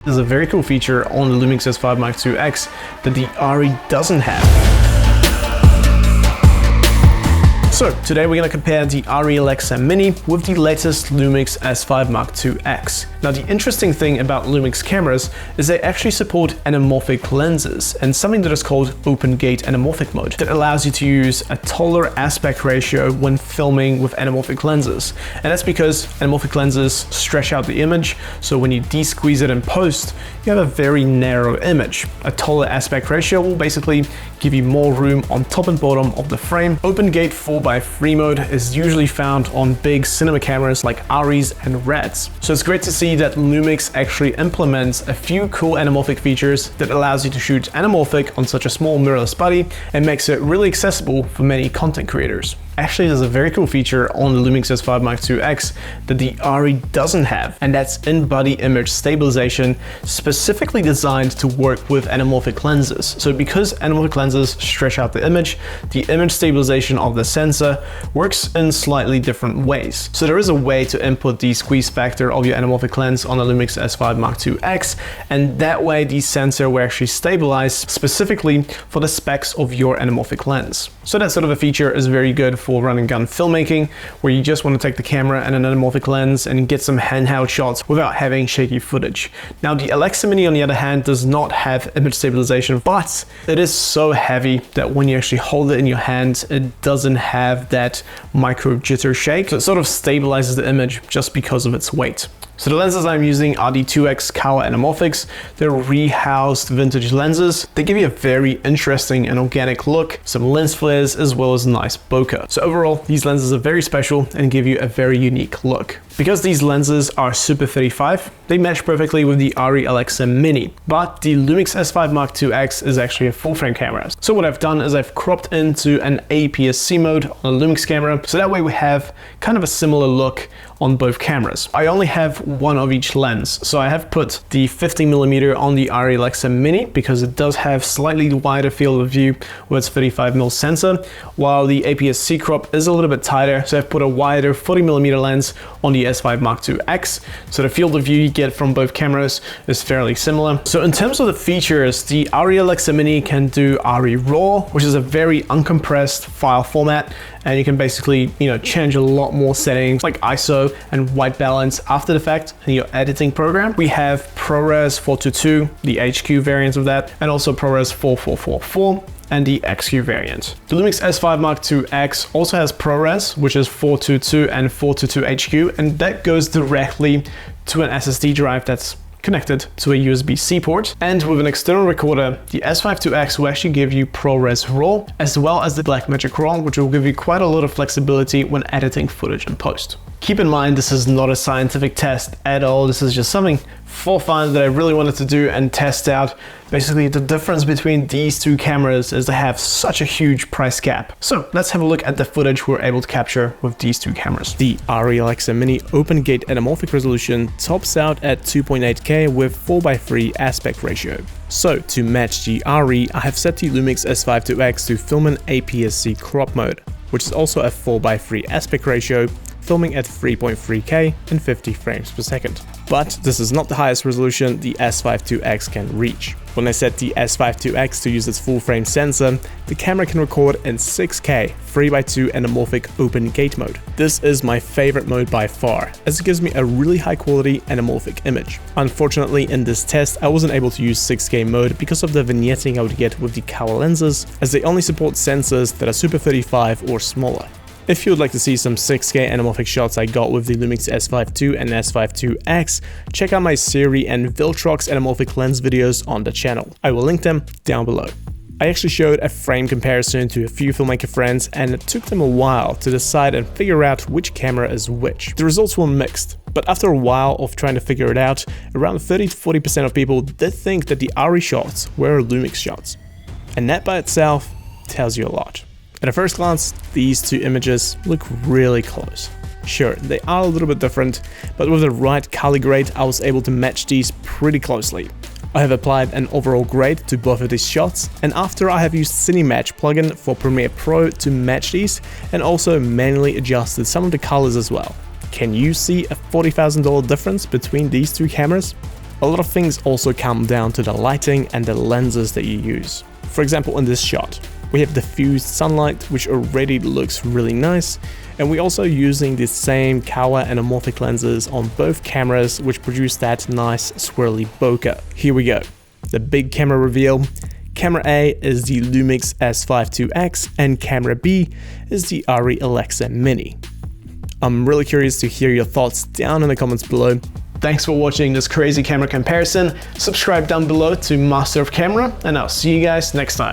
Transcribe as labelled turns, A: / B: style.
A: There's a very cool feature on the LUMIX S5IIX that the Arri doesn't have. So today we're going to compare the Arri Alexa Mini with the latest LUMIX S5IIX. Now the interesting thing about LUMIX cameras is they actually support anamorphic lenses and something that is called open gate anamorphic mode that allows you to use a taller aspect ratio when filming with anamorphic lenses. And that's because anamorphic lenses stretch out the image, so when you de-squeeze it in post, you have a very narrow image. A taller aspect ratio will basically give you more room on top and bottom of the frame. Open gate 4x3 mode is usually found on big cinema cameras like Arris and Reds. So it's great to see that LUMIX actually implements a few cool anamorphic features that allows you to shoot anamorphic on such a small mirrorless body and makes it really accessible for many content creators. Actually, there's a very cool feature on the LUMIX S5IIX that the Arri doesn't have, and that's in-body image stabilization, specifically designed to work with anamorphic lenses. So because anamorphic lenses stretch out the image stabilization of the sensor works in slightly different ways. So there is a way to input the squeeze factor of your anamorphic lens on the LUMIX S5IIX, and that way the sensor will actually stabilize specifically for the specs of your anamorphic lens. So that sort of a feature is very good for run and gun filmmaking, where you just want to take the camera and an anamorphic lens and get some handheld shots without having shaky footage. Now the Alexa Mini on the other hand does not have image stabilization, but it is so heavy that when you actually hold it in your hand, it doesn't have that micro jitter shake. So it sort of stabilizes the image just because of its weight. So the lenses I'm using are the 2x Kawa Anamorphics. They're rehoused vintage lenses. They give you a very interesting and organic look, some lens flares, as well as a nice bokeh. So overall, these lenses are very special and give you a very unique look. Because these lenses are Super 35, they match perfectly with the Arri Alexa Mini, but the LUMIX S5IIX is actually a full frame camera. So what I've done is I've cropped into an APS-C mode on a LUMIX camera, so that way we have kind of a similar look on both cameras. I only have one of each lens, so I have put the 50mm on the Arri Alexa Mini because it does have slightly wider field of view with its 35mm sensor, while the APS-C crop is a little bit tighter, so I've put a wider 40mm lens on the S5IIX, so the field of view you get from both cameras is fairly similar. So in terms of the features, the Arri Alexa Mini can do Arri RAW, which is a very uncompressed file format, and you can basically, change a lot more settings like ISO and white balance after the fact in your editing program. We have ProRes 422, the HQ variant of that, and also ProRes 4444 and the XQ variant. The LUMIX S5IIX also has ProRes, which is 422 and 422 HQ, and that goes directly to an SSD drive that's connected to a USB-C port. And with an external recorder, the S5IIX will actually give you ProRes RAW, as well as the Blackmagic RAW, which will give you quite a lot of flexibility when editing footage in post. Keep in mind, this is not a scientific test at all. This is just something for fun that I really wanted to do and test out. Basically, the difference between these two cameras is they have such a huge price gap. So let's have a look at the footage we're able to capture with these two cameras. The Arri Alexa Mini open gate anamorphic resolution tops out at 2.8K with 4:3 aspect ratio. So to match the Arri, I have set the LUMIX S5IIX to film in APS-C crop mode, which is also a 4:3 aspect ratio, filming at 3.3K and 50 frames per second. But this is not the highest resolution the S5IIX can reach. When I set the S5IIX to use its full frame sensor, the camera can record in 6K 3:2 anamorphic open gate mode. This is my favorite mode by far, as it gives me a really high quality anamorphic image. Unfortunately, in this test, I wasn't able to use 6K mode because of the vignetting I would get with the Kawa lenses, as they only support sensors that are Super 35 or smaller. If you would like to see some 6K anamorphic shots I got with the LUMIX S5II and S5IIX, check out my Arri and Viltrox anamorphic lens videos on the channel. I will link them down below. I actually showed a frame comparison to a few filmmaker friends, and it took them a while to decide and figure out which camera is which. The results were mixed, but after a while of trying to figure it out, around 30 to 40% of people did think that the Arri shots were LUMIX shots. And that by itself tells you a lot. At a first glance, these two images look really close. Sure, they are a little bit different, but with the right color grade, I was able to match these pretty closely. I have applied an overall grade to both of these shots, and after I have used Cinematch plugin for Premiere Pro to match these, and also manually adjusted some of the colors as well. Can you see a $40,000 difference between these two cameras?
B: A lot of things also come down to the lighting and the lenses that you use. For example, in this shot, we have diffused sunlight, which already looks really nice, and we're also using the same Kawa anamorphic lenses on both cameras, which produce that nice swirly bokeh. Here we go, the big camera reveal. Camera A is the LUMIX S5IIX and camera B is the Arri Alexa Mini. I'm really curious to hear your thoughts down in the comments below.
A: Thanks for watching this crazy camera comparison. Subscribe down below to Master of Camera, and I'll see you guys next time.